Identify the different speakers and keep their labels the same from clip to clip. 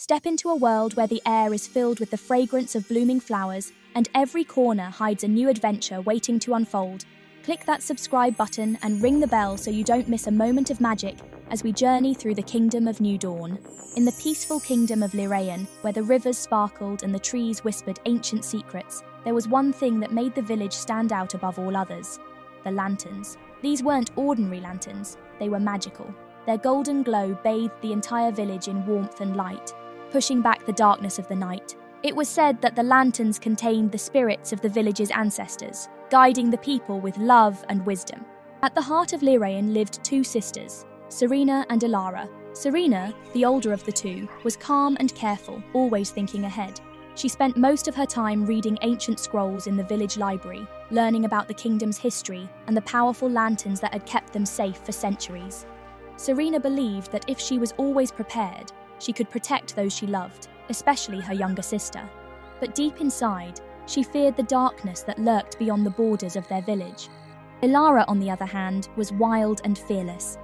Speaker 1: Step into a world where the air is filled with the fragrance of blooming flowers and every corner hides a new adventure waiting to unfold. Click that subscribe button and ring the bell so you don't miss a moment of magic as we journey through the kingdom of New Dawn. In the peaceful kingdom of Lyraean, where the rivers sparkled and the trees whispered ancient secrets, there was one thing that made the village stand out above all others: the lanterns. These weren't ordinary lanterns, they were magical. Their golden glow bathed the entire village in warmth and light, pushing back the darkness of the night. It was said that the lanterns contained the spirits of the village's ancestors, guiding the people with love and wisdom. At the heart of Lyraean lived two sisters, Serena and Elara. Serena, the older of the two, was calm and careful, always thinking ahead. She spent most of her time reading ancient scrolls in the village library, learning about the kingdom's history and the powerful lanterns that had kept them safe for centuries. Serena believed that if she was always prepared, she could protect those she loved, especially her younger sister. But deep inside, she feared the darkness that lurked beyond the borders of their village. Elara, on the other hand, was wild and fearless.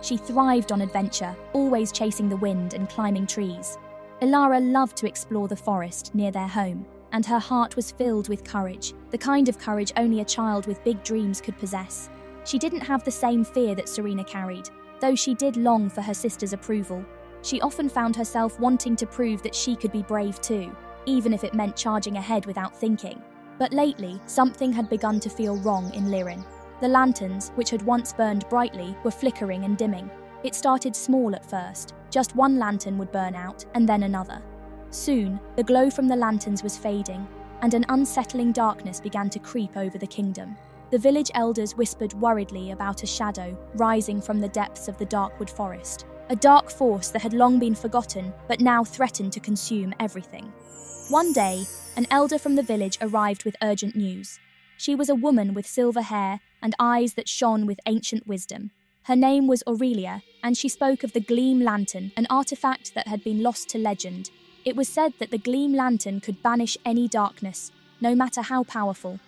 Speaker 1: She thrived on adventure, always chasing the wind and climbing trees. Elara loved to explore the forest near their home, and her heart was filled with courage, the kind of courage only a child with big dreams could possess. She didn't have the same fear that Serena carried, though she did long for her sister's approval. She often found herself wanting to prove that she could be brave too, even if it meant charging ahead without thinking. But lately, something had begun to feel wrong in Lyraean. The lanterns, which had once burned brightly, were flickering and dimming. It started small at first. Just one lantern would burn out, and then another. Soon, the glow from the lanterns was fading, and an unsettling darkness began to creep over the kingdom. The village elders whispered worriedly about a shadow rising from the depths of the darkwood forest. A dark force that had long been forgotten, but now threatened to consume everything. One day, an elder from the village arrived with urgent news. She was a woman with silver hair and eyes that shone with ancient wisdom. Her name was Aurelia, and she spoke of the Gleam Lantern, an artifact that had been lost to legend. It was said that the Gleam Lantern could banish any darkness, no matter how powerful.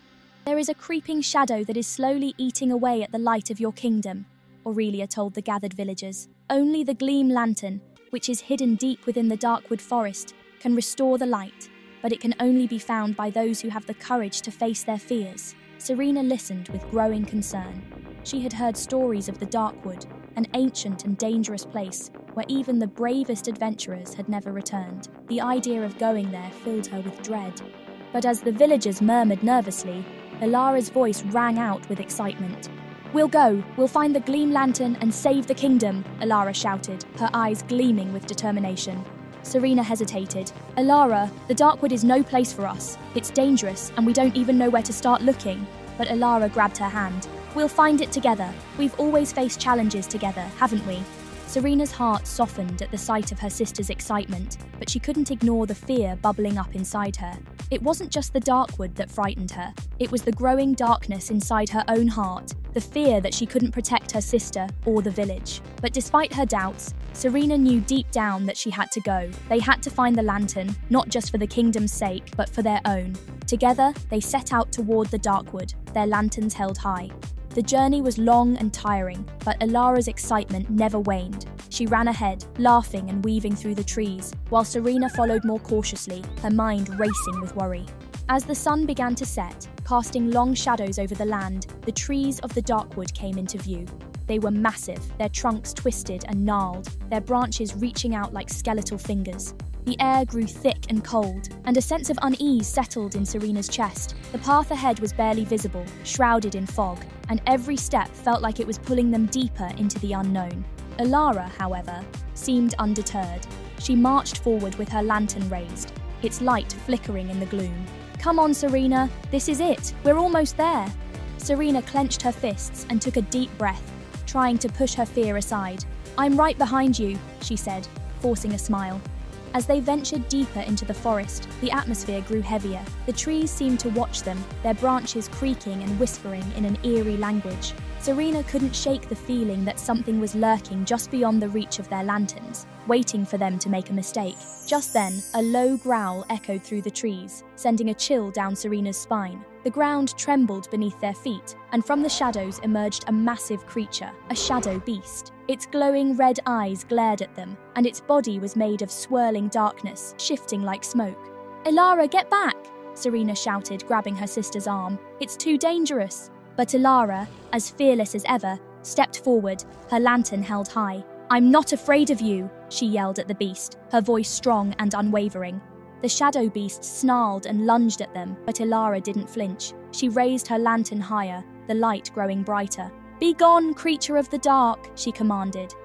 Speaker 1: "There is a creeping shadow that is slowly eating away at the light of your kingdom," Aurelia told the gathered villagers. "Only the Gleam Lantern, which is hidden deep within the darkwood forest, can restore the light, but it can only be found by those who have the courage to face their fears." Serena listened with growing concern. She had heard stories of the Darkwood, an ancient and dangerous place where even the bravest adventurers had never returned. The idea of going there filled her with dread. But as the villagers murmured nervously, Elara's voice rang out with excitement. "We'll go! We'll find the Gleam Lantern and save the kingdom!" Elara shouted, her eyes gleaming with determination. Serena hesitated. "Elara, the Darkwood is no place for us. It's dangerous, and we don't even know where to start looking." But Elara grabbed her hand. "We'll find it together. We've always faced challenges together, haven't we?" Serena's heart softened at the sight of her sister's excitement, but she couldn't ignore the fear bubbling up inside her. It wasn't just the Darkwood that frightened her. It was the growing darkness inside her own heart, the fear that she couldn't protect her sister or the village. But despite her doubts, Serena knew deep down that she had to go. They had to find the lantern, not just for the kingdom's sake, but for their own. Together, they set out toward the Darkwood, their lanterns held high. The journey was long and tiring, but Elara's excitement never waned. She ran ahead, laughing and weaving through the trees, while Serena followed more cautiously, her mind racing with worry. As the sun began to set, casting long shadows over the land, the trees of the Darkwood came into view. They were massive, their trunks twisted and gnarled, their branches reaching out like skeletal fingers. The air grew thick and cold, and a sense of unease settled in Serena's chest. The path ahead was barely visible, shrouded in fog, and every step felt like it was pulling them deeper into the unknown. Elara, however, seemed undeterred. She marched forward with her lantern raised, its light flickering in the gloom. "Come on, Serena, this is it, we're almost there." Serena clenched her fists and took a deep breath, trying to push her fear aside. "I'm right behind you," she said, forcing a smile. As they ventured deeper into the forest, the atmosphere grew heavier. The trees seemed to watch them, their branches creaking and whispering in an eerie language. Serena couldn't shake the feeling that something was lurking just beyond the reach of their lanterns, waiting for them to make a mistake. Just then, a low growl echoed through the trees, sending a chill down Serena's spine. The ground trembled beneath their feet, and from the shadows emerged a massive creature, a shadow beast. Its glowing red eyes glared at them, and its body was made of swirling darkness, shifting like smoke. "Elara, get back!" Serena shouted, grabbing her sister's arm. "It's too dangerous." But Elara, as fearless as ever, stepped forward, her lantern held high. "I'm not afraid of you," she yelled at the beast, her voice strong and unwavering. The shadow beast snarled and lunged at them, but Elara didn't flinch. She raised her lantern higher, the light growing brighter. "Be gone, creature of the dark," she commanded.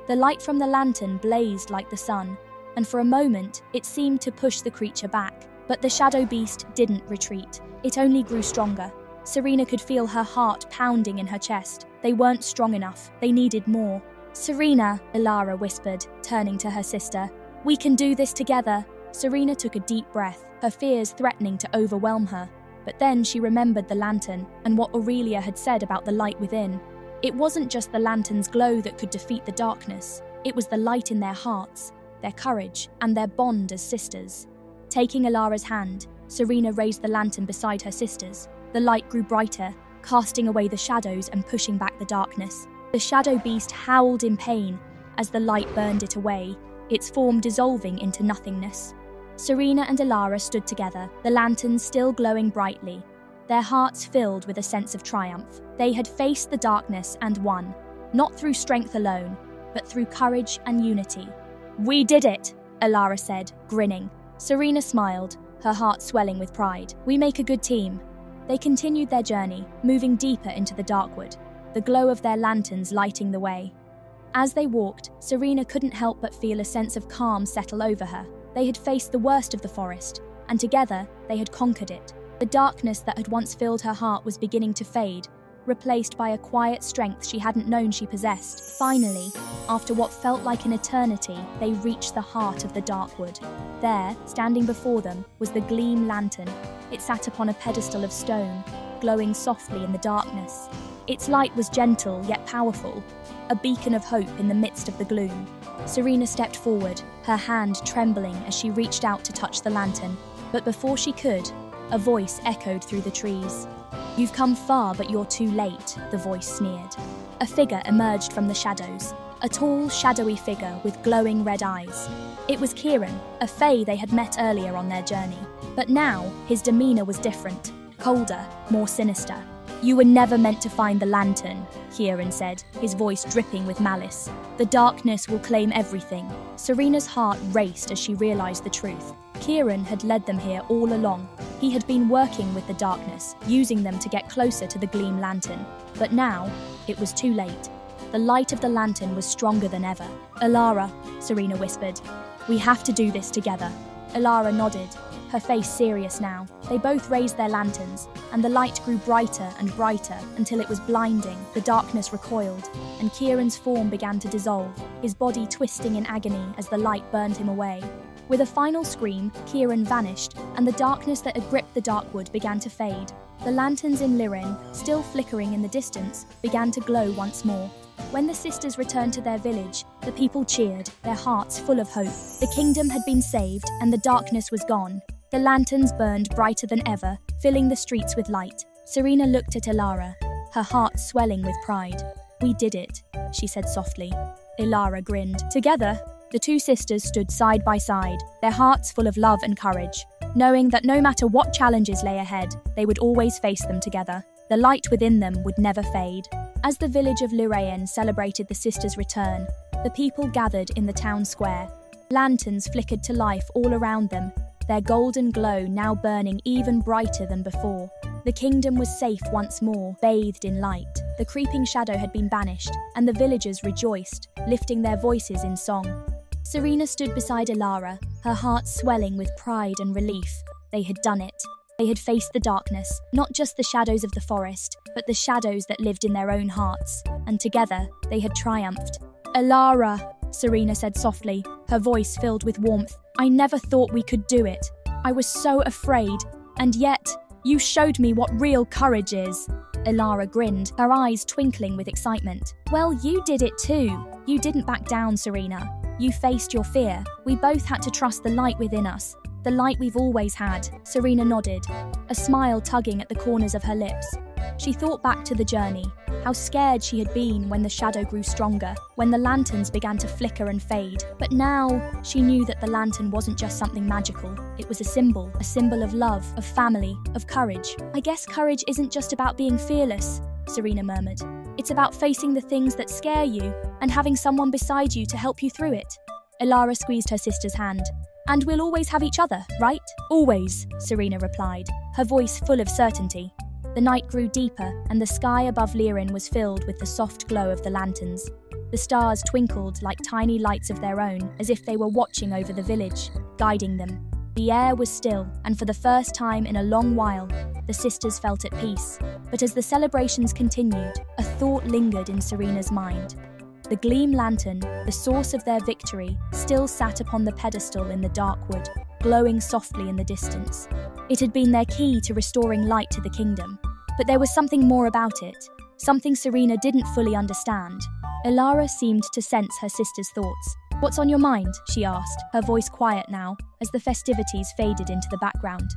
Speaker 1: The light from the lantern blazed like the sun, and for a moment it seemed to push the creature back. But the shadow beast didn't retreat. It only grew stronger. Serena could feel her heart pounding in her chest. They weren't strong enough. They needed more. "Serena," Elara whispered, turning to her sister. "We can do this together." Serena took a deep breath, her fears threatening to overwhelm her. But then she remembered the lantern and what Aurelia had said about the light within. It wasn't just the lantern's glow that could defeat the darkness. It was the light in their hearts, their courage, and their bond as sisters. Taking Elara's hand, Serena raised the lantern beside her sister's. The light grew brighter, casting away the shadows and pushing back the darkness. The shadow beast howled in pain as the light burned it away, its form dissolving into nothingness. Serena and Elara stood together, the lanterns still glowing brightly, their hearts filled with a sense of triumph. They had faced the darkness and won, not through strength alone, but through courage and unity. "We did it," Elara said, grinning. Serena smiled, her heart swelling with pride. "We make a good team." They continued their journey, moving deeper into the darkwood, the glow of their lanterns lighting the way. As they walked, Serena couldn't help but feel a sense of calm settle over her. They had faced the worst of the forest, and together they had conquered it. The darkness that had once filled her heart was beginning to fade, replaced by a quiet strength she hadn't known she possessed. Finally, after what felt like an eternity, they reached the heart of the darkwood. There, standing before them, was the Gleam Lantern. It sat upon a pedestal of stone, glowing softly in the darkness. Its light was gentle yet powerful, a beacon of hope in the midst of the gloom. Serena stepped forward, her hand trembling as she reached out to touch the lantern. But before she could, a voice echoed through the trees. "You've come far, but you're too late," the voice sneered. A figure emerged from the shadows, a tall, shadowy figure with glowing red eyes. It was Kieran, a fae they had met earlier on their journey. But now, his demeanor was different, colder, more sinister. "You were never meant to find the lantern," Kieran said, his voice dripping with malice. "The darkness will claim everything." Serena's heart raced as she realized the truth. Kieran had led them here all along. He had been working with the darkness, using them to get closer to the Gleam Lantern. But now, it was too late. The light of the lantern was stronger than ever. "Elara," Serena whispered, "we have to do this together." Elara nodded, her face serious now. They both raised their lanterns, and the light grew brighter and brighter until it was blinding. The darkness recoiled, and Kieran's form began to dissolve, his body twisting in agony as the light burned him away. With a final scream, Kieran vanished, and the darkness that had gripped the darkwood began to fade. The lanterns in Lirin, still flickering in the distance, began to glow once more. When the sisters returned to their village, the people cheered, their hearts full of hope. The kingdom had been saved, and the darkness was gone. The lanterns burned brighter than ever, filling the streets with light. Serena looked at Elara, her heart swelling with pride. "We did it," she said softly. Elara grinned. Together, the two sisters stood side by side, their hearts full of love and courage, knowing that no matter what challenges lay ahead, they would always face them together. The light within them would never fade. As the village of Liraen celebrated the sisters' return, the people gathered in the town square. Lanterns flickered to life all around them, their golden glow now burning even brighter than before. The kingdom was safe once more, bathed in light. The creeping shadow had been banished, and the villagers rejoiced, lifting their voices in song. Serena stood beside Elara, her heart swelling with pride and relief. They had done it. They had faced the darkness, not just the shadows of the forest, but the shadows that lived in their own hearts. And together, they had triumphed. "Elara," Serena said softly, her voice filled with warmth. "I never thought we could do it. I was so afraid. And yet, you showed me what real courage is." Elara grinned, her eyes twinkling with excitement. "Well, you did it too. You didn't back down, Serena. You faced your fear. We both had to trust the light within us. The light we've always had, Serena nodded, a smile tugging at the corners of her lips. She thought back to the journey, how scared she had been when the shadow grew stronger, when the lanterns began to flicker and fade. But now, she knew that the lantern wasn't just something magical. It was a symbol of love, of family, of courage. I guess courage isn't just about being fearless, Serena murmured. It's about facing the things that scare you and having someone beside you to help you through it. Elara squeezed her sister's hand. And we'll always have each other, right? Always, Serena replied, her voice full of certainty. The night grew deeper, and the sky above Lirin was filled with the soft glow of the lanterns. The stars twinkled like tiny lights of their own, as if they were watching over the village, guiding them. The air was still, and for the first time in a long while, the sisters felt at peace. But as the celebrations continued, a thought lingered in Serena's mind. The gleam lantern, the source of their victory, still sat upon the pedestal in the dark wood, glowing softly in the distance. It had been their key to restoring light to the kingdom. But there was something more about it, something Serena didn't fully understand. Elara seemed to sense her sister's thoughts. "What's on your mind?" she asked, her voice quiet now, as the festivities faded into the background.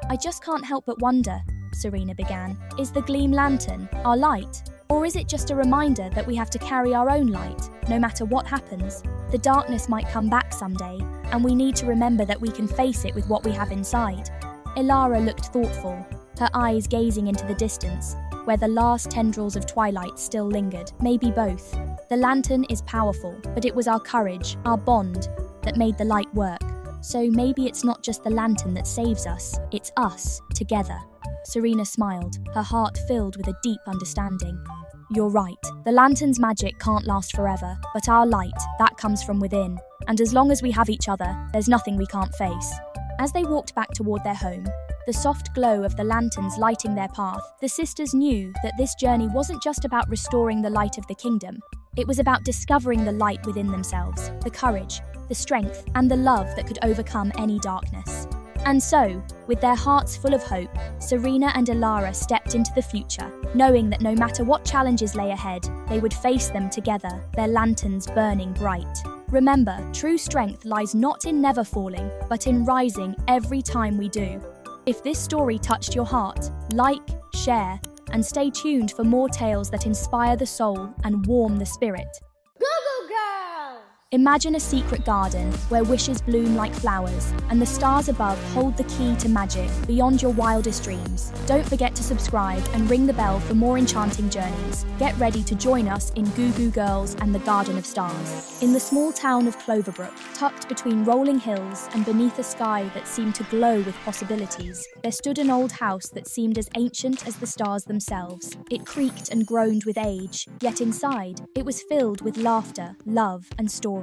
Speaker 1: "I just can't help but wonder," Serena began. "Is the gleam lantern our light? Or is it just a reminder that we have to carry our own light, no matter what happens? The darkness might come back someday, and we need to remember that we can face it with what we have inside." Elara looked thoughtful, her eyes gazing into the distance, where the last tendrils of twilight still lingered. Maybe both. The lantern is powerful, but it was our courage, our bond, that made the light work. So maybe it's not just the lantern that saves us, it's us, together. Serena smiled, her heart filled with a deep understanding. "You're right. The lantern's magic can't last forever, but our light, that comes from within. And as long as we have each other, there's nothing we can't face." As they walked back toward their home, the soft glow of the lanterns lighting their path, the sisters knew that this journey wasn't just about restoring the light of the kingdom. It was about discovering the light within themselves, the courage, the strength, and the love that could overcome any darkness. And so, with their hearts full of hope, Serena and Elara stepped into the future, knowing that no matter what challenges lay ahead, they would face them together, their lanterns burning bright. Remember, true strength lies not in never falling, but in rising every time we do. If this story touched your heart, like, share, and stay tuned for more tales that inspire the soul and warm the spirit.
Speaker 2: Goo Goo Girlz!
Speaker 1: Imagine a secret garden where wishes bloom like flowers and the stars above hold the key to magic beyond your wildest dreams. Don't forget to subscribe and ring the bell for more enchanting journeys. Get ready to join us in Goo Goo Girlz and the Garden of Stars. In the small town of Cloverbrook, tucked between rolling hills and beneath a sky that seemed to glow with possibilities, there stood an old house that seemed as ancient as the stars themselves. It creaked and groaned with age, yet inside, it was filled with laughter, love, and stories.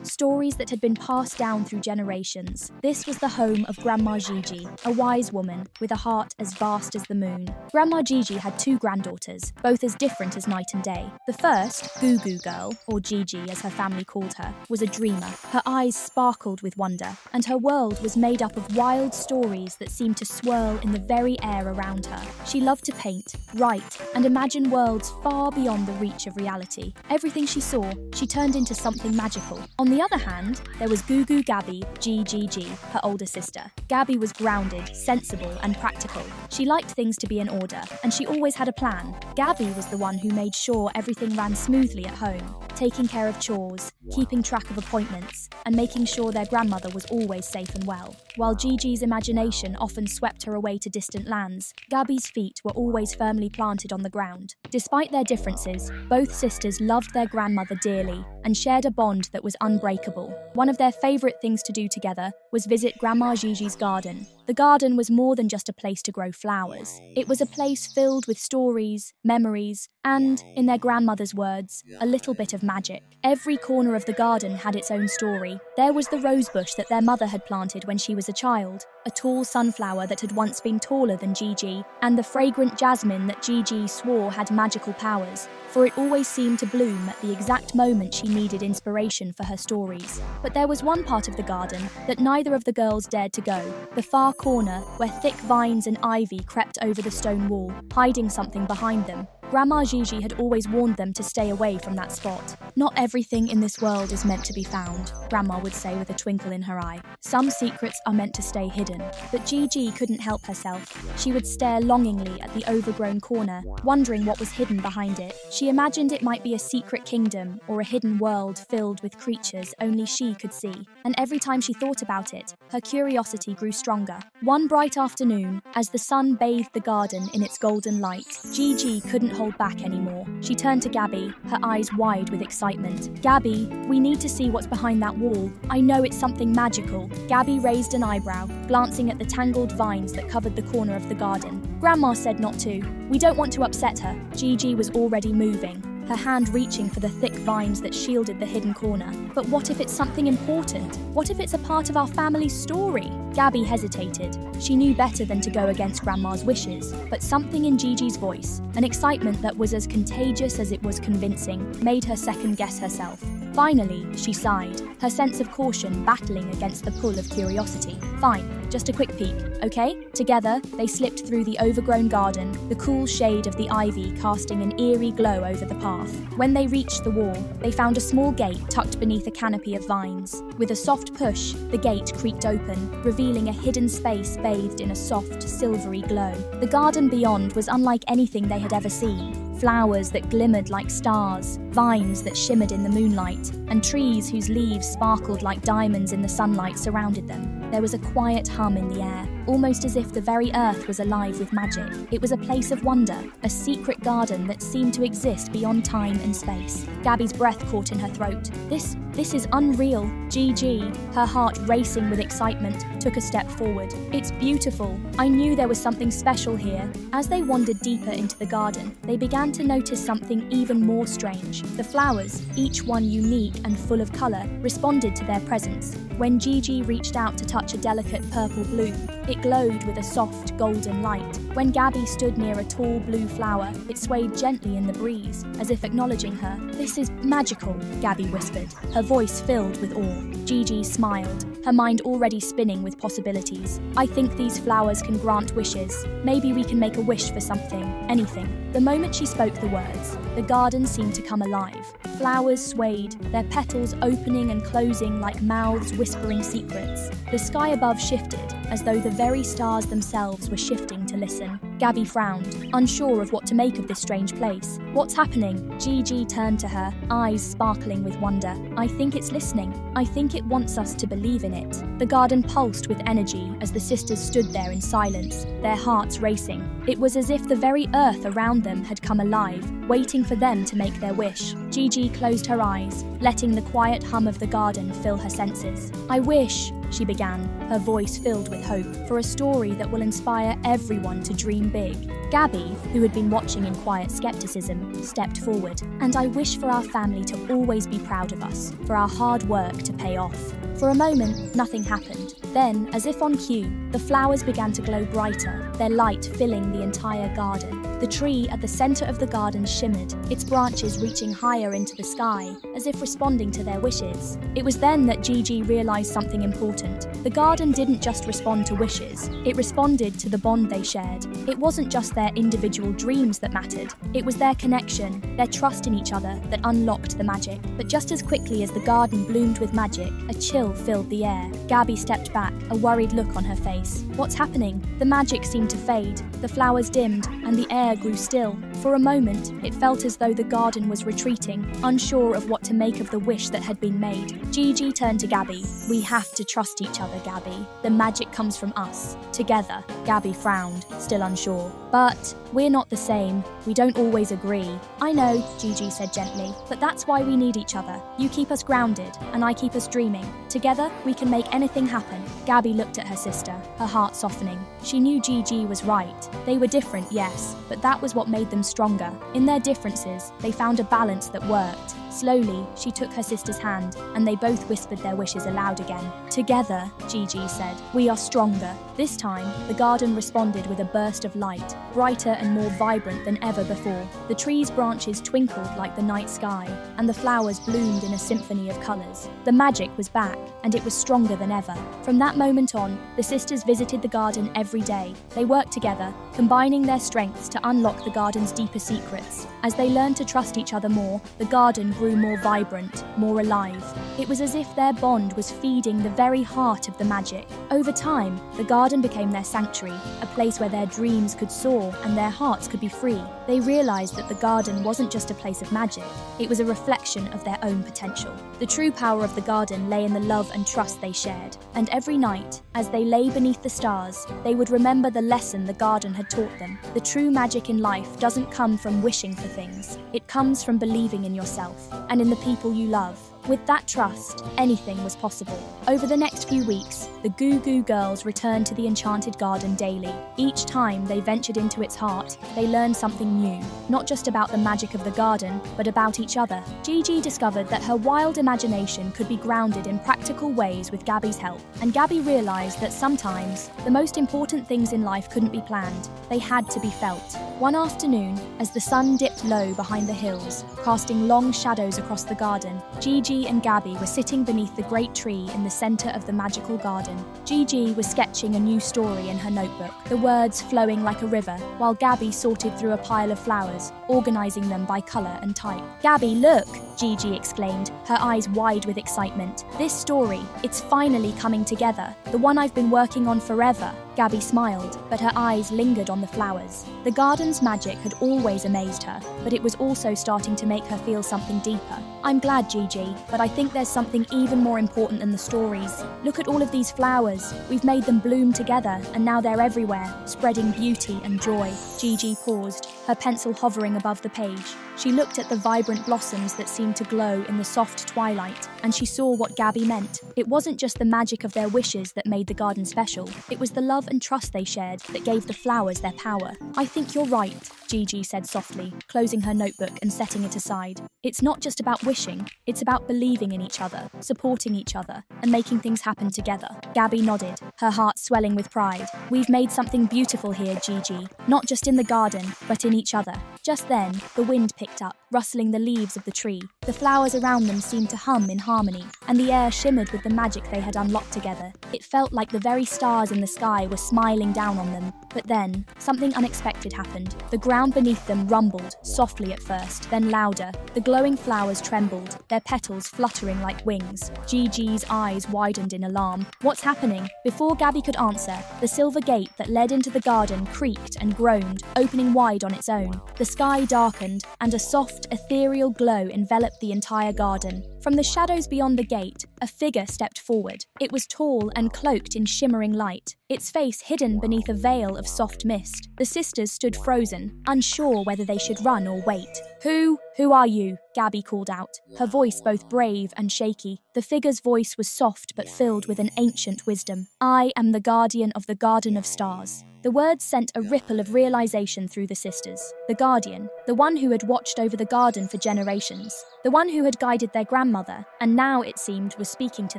Speaker 1: Stories that had been passed down through generations. This was the home of Grandma Gigi, a wise woman with a heart as vast as the moon. Grandma Gigi had two granddaughters, both as different as night and day. The first, Goo Goo Girl, or Gigi as her family called her, was a dreamer. Her eyes sparkled with wonder, and her world was made up of wild stories that seemed to swirl in the very air around her. She loved to paint, write, and imagine worlds far beyond the reach of reality. Everything she saw, she turned into something magical. On the other hand, there was Goo Goo Gaby, GGG, her older sister. Gaby was grounded, sensible, and practical. She liked things to be in order, and she always had a plan. Gaby was the one who made sure everything ran smoothly at home, taking care of chores, keeping track of appointments, and making sure their grandmother was always safe and well. While Gigi's imagination often swept her away to distant lands, Gaby's feet were always firmly planted on the ground. Despite their differences, both sisters loved their grandmother dearly and shared a bond that was unbreakable. One of their favourite things to do together was visit Grandma Gigi's garden. The garden was more than just a place to grow flowers. It was a place filled with stories, memories, and, in their grandmother's words, a little bit of magic. Every corner of the garden had its own story. There was the rosebush that their mother had planted when she was a child, a tall sunflower that had once been taller than Gigi, and the fragrant jasmine that Gigi swore had magical powers, for it always seemed to bloom at the exact moment she needed inspiration for her stories. But there was one part of the garden that neither of the girls dared to go, the far corner where thick vines and ivy crept over the stone wall, hiding something behind them. Grandma Gigi had always warned them to stay away from that spot. "Not everything in this world is meant to be found," Grandma would say with a twinkle in her eye. "Some secrets are meant to stay hidden." But Gigi couldn't help herself. She would stare longingly at the overgrown corner, wondering what was hidden behind it. She imagined it might be a secret kingdom or a hidden world filled with creatures only she could see. And every time she thought about it, her curiosity grew stronger. One bright afternoon, as the sun bathed the garden in its golden light, Gigi couldn't hold back anymore. She turned to Gaby, her eyes wide with excitement. "Gaby, we need to see what's behind that wall. I know it's something magical." Gaby raised an eyebrow, glancing at the tangled vines that covered the corner of the garden. Grandma said not to. "We don't want to upset her." Gigi was already moving, her hand reaching for the thick vines that shielded the hidden corner. "But what if it's something important? What if it's a part of our family's story?" Gaby hesitated. She knew better than to go against Grandma's wishes, but something in Gigi's voice, an excitement that was as contagious as it was convincing, made her second-guess herself. Finally, she sighed, her sense of caution battling against the pull of curiosity. "Fine, just a quick peek, okay?" Together, they slipped through the overgrown garden, the cool shade of the ivy casting an eerie glow over the path. When they reached the wall, they found a small gate tucked beneath a canopy of vines. With a soft push, the gate creaked open, revealing a hidden space bathed in a soft, silvery glow. The garden beyond was unlike anything they had ever seen. Flowers that glimmered like stars, vines that shimmered in the moonlight, and trees whose leaves sparkled like diamonds in the sunlight surrounded them. There was a quiet hum in the air, almost as if the very earth was alive with magic. It was a place of wonder, a secret garden that seemed to exist beyond time and space. Gaby's breath caught in her throat. This is unreal. Gigi, her heart racing with excitement, took a step forward. "It's beautiful. I knew there was something special here." As they wandered deeper into the garden, they began to notice something even more strange. The flowers, each one unique and full of colour, responded to their presence. When Gigi reached out to touch a delicate purple bloom, it glowed with a soft golden light. When Gaby stood near a tall blue flower, it swayed gently in the breeze, as if acknowledging her. "This is magical," Gaby whispered, her voice filled with awe. Gigi smiled, her mind already spinning with possibilities. "I think these flowers can grant wishes. Maybe we can make a wish for something, anything." The moment she spoke the words, the garden seemed to come alive. Flowers swayed, their petals opening and closing like mouths whispering secrets. The sky above shifted, as though the very stars themselves were shifting to listen. Gaby frowned, unsure of what to make of this strange place. "What's happening?" Gigi turned to her, eyes sparkling with wonder. "I think it's listening. I think it wants us to believe in it." The garden pulsed with energy as the sisters stood there in silence, their hearts racing. It was as if the very earth around them had come alive, waiting for them to make their wish. Gigi closed her eyes, letting the quiet hum of the garden fill her senses. "I wish," she began, her voice filled with hope, "for a story that will inspire everyone to dream big." Gaby, who had been watching in quiet skepticism, stepped forward. "And I wish for our family to always be proud of us, for our hard work to pay off." For a moment, nothing happened. Then, as if on cue, the flowers began to glow brighter, their light filling the entire garden. The tree at the center of the garden shimmered, its branches reaching higher into the sky, as if responding to their wishes. It was then that Gigi realized something important. The garden didn't just respond to wishes, it responded to the bond they shared. It wasn't just their individual dreams that mattered, it was their connection, their trust in each other that unlocked the magic. But just as quickly as the garden bloomed with magic, a chill filled the air. Gaby stepped back, a worried look on her face. "What's happening?" The magic seemed to fade, the flowers dimmed, and the air grew still. For a moment, it felt as though the garden was retreating, unsure of what to make of the wish that had been made. Gigi turned to Gaby. "We have to trust each other, Gaby. The magic comes from us, together." Gaby frowned, still unsure. "But we're not the same. We don't always agree." "I know," Gigi said gently, "but that's why we need each other. You keep us grounded, and I keep us dreaming. Together, we can make anything happen." Gaby looked at her sister, her heart softening. She knew Gigi was right. They were different, yes, but that was what made them stronger. In their differences, they found a balance that worked. Slowly, she took her sister's hand, and they both whispered their wishes aloud again. Together, Gigi said, we are stronger. This time, the garden responded with a burst of light, brighter and more vibrant than ever before. The tree's branches twinkled like the night sky, and the flowers bloomed in a symphony of colours. The magic was back, and it was stronger than ever. From that moment on, the sisters visited the garden every day. They worked together, combining their strengths to unlock the garden's deeper secrets. As they learned to trust each other more, the garden grew more vibrant, more alive. It was as if their bond was feeding the very heart of the magic. Over time, the garden became their sanctuary, a place where their dreams could soar and their hearts could be free. They realized that the garden wasn't just a place of magic, it was a reflection of their own potential. The true power of the garden lay in the love and trust they shared. And every night, as they lay beneath the stars, they would remember the lesson the garden had taught them. The true magic in life doesn't come from wishing for things. It comes from believing in yourself and in the people you love. With that trust, anything was possible. Over the next few weeks, the Goo Goo Girls returned to the enchanted garden daily. Each time they ventured into its heart, they learned something new, not just about the magic of the garden, but about each other. Gigi discovered that her wild imagination could be grounded in practical ways with Gaby's help, and Gaby realized that sometimes the most important things in life couldn't be planned, they had to be felt. One afternoon, as the sun dipped low behind the hills, casting long shadows across the garden, Gigi and Gaby were sitting beneath the great tree in the center of the magical garden. Gigi was sketching a new story in her notebook, the words flowing like a river, while Gaby sorted through a pile of flowers, organizing them by color and type. Gaby, look! Gigi exclaimed, her eyes wide with excitement. This story, it's finally coming together. The one I've been working on forever. Gaby smiled, but her eyes lingered on the flowers. The garden's magic had always amazed her, but it was also starting to make her feel something deeper. I'm glad, Gigi, but I think there's something even more important than the stories. Look at all of these flowers. We've made them bloom together, and now they're everywhere, spreading beauty and joy. Gigi paused, her pencil hovering above the page. She looked at the vibrant blossoms that seemed to glow in the soft twilight, and she saw what Gaby meant. It wasn't just the magic of their wishes that made the garden special. It was the love and trust they shared that gave the flowers their power. I think you're right, Gigi said softly, closing her notebook and setting it aside. It's not just about wishing, it's about believing in each other, supporting each other, and making things happen together. Gaby nodded, her heart swelling with pride. We've made something beautiful here, Gigi, not just in the garden, but in each other. Just then, the wind picked up, rustling the leaves of the tree. The flowers around them seemed to hum in harmony, and the air shimmered with the magic they had unlocked together. It felt like the very stars in the sky were smiling down on them. But then, something unexpected happened. The ground beneath them rumbled, softly at first, then louder. The glowing flowers trembled, their petals fluttering like wings. Gigi's eyes widened in alarm. What's happening? Before Gaby could answer, the silver gate that led into the garden creaked and groaned, opening wide on its own. The sky darkened, and a soft, ethereal glow enveloped the entire garden. From the shadows beyond the gate, a figure stepped forward. It was tall and cloaked in shimmering light, its face hidden beneath a veil of soft mist. The sisters stood frozen, unsure whether they should run or wait. Who are you? Gaby called out, her voice both brave and shaky. The figure's voice was soft but filled with an ancient wisdom. I am the guardian of the Garden of Stars. The words sent a ripple of realization through the sisters. The guardian, the one who had watched over the garden for generations, the one who had guided their grandmother, and now, it seemed, was speaking to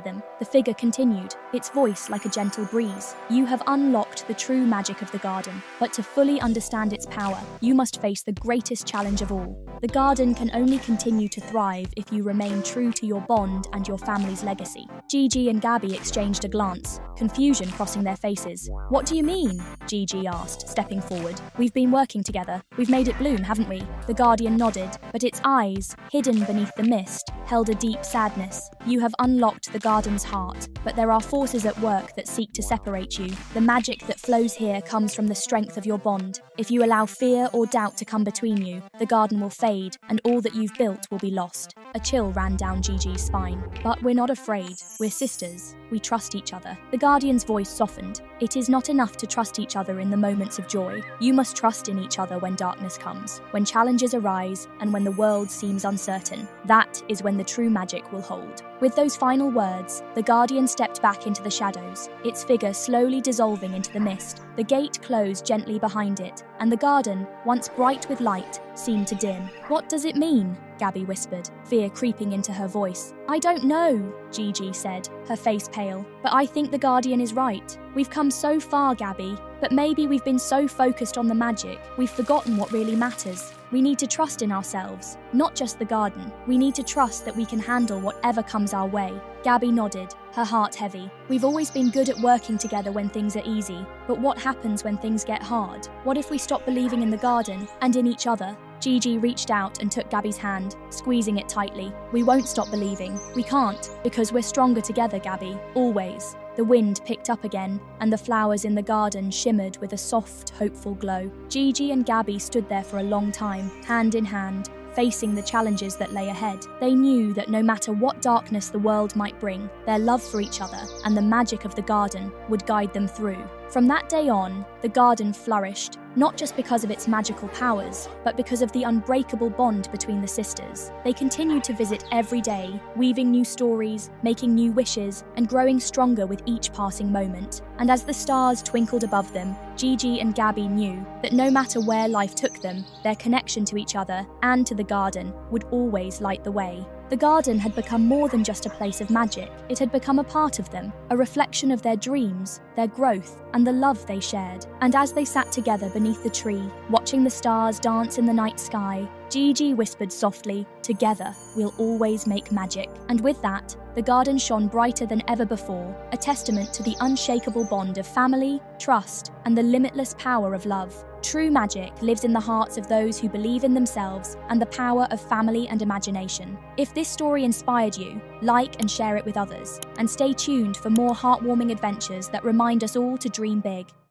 Speaker 1: them. The figure continued, its voice like a gentle breeze. You have unlocked the true magic of the garden, but to fully understand its power, you must face the greatest challenge of all. The garden can only continue to thrive if you remain true to your bond and your family's legacy. Gigi and Gaby exchanged a glance, confusion crossing their faces. What do you mean? Gigi asked, stepping forward. We've been working together. We've made it bloom, haven't we? The guardian nodded, but its eyes, hidden beneath the mist, held a deep sadness. You have unlocked the garden's heart, but there are forces at work that seek to separate you. The magic that flows here comes from the strength of your bond. If you allow fear or doubt to come between you, the garden will fade, and all that you've built will be lost. A chill ran down Gigi's spine. But we're not afraid. We're sisters. We trust each other. The guardian's voice softened. It is not enough to trust each other in the moments of joy. You must trust in each other when darkness comes, when challenges arise, and when the world seems uncertain. That is when the true magic will hold. With those final words, the guardian stepped back into the shadows, its figure slowly dissolving into the mist. The gate closed gently behind it, and the garden, once bright with light, seemed to dim. What does it mean? Gaby whispered, fear creeping into her voice. I don't know, Gigi said, her face pale, but I think the Guardian is right. We've come so far, Gaby, but maybe we've been so focused on the magic, we've forgotten what really matters. We need to trust in ourselves, not just the garden. We need to trust that we can handle whatever comes our way. Gaby nodded, her heart heavy. We've always been good at working together when things are easy, but what happens when things get hard? What if we stop believing in the garden and in each other? Gigi reached out and took Gaby's hand, squeezing it tightly. We won't stop believing. We can't, because we're stronger together, Gaby. Always. The wind picked up again, and the flowers in the garden shimmered with a soft, hopeful glow. Gigi and Gaby stood there for a long time, hand in hand, facing the challenges that lay ahead. They knew that no matter what darkness the world might bring, their love for each other and the magic of the garden would guide them through. From that day on, the garden flourished, not just because of its magical powers, but because of the unbreakable bond between the sisters. They continued to visit every day, weaving new stories, making new wishes, and growing stronger with each passing moment. And as the stars twinkled above them, Gigi and Gaby knew that no matter where life took them, their connection to each other and to the garden would always light the way. The garden had become more than just a place of magic. It had become a part of them, a reflection of their dreams, their growth, and the love they shared. And as they sat together beneath the tree, watching the stars dance in the night sky, Gigi whispered softly, "Together, we'll always make magic." And with that, the garden shone brighter than ever before, a testament to the unshakable bond of family, trust, and the limitless power of love. True magic lives in the hearts of those who believe in themselves and the power of family and imagination. If this story inspired you, like and share it with others, and stay tuned for more heartwarming adventures that remind us all to dream big.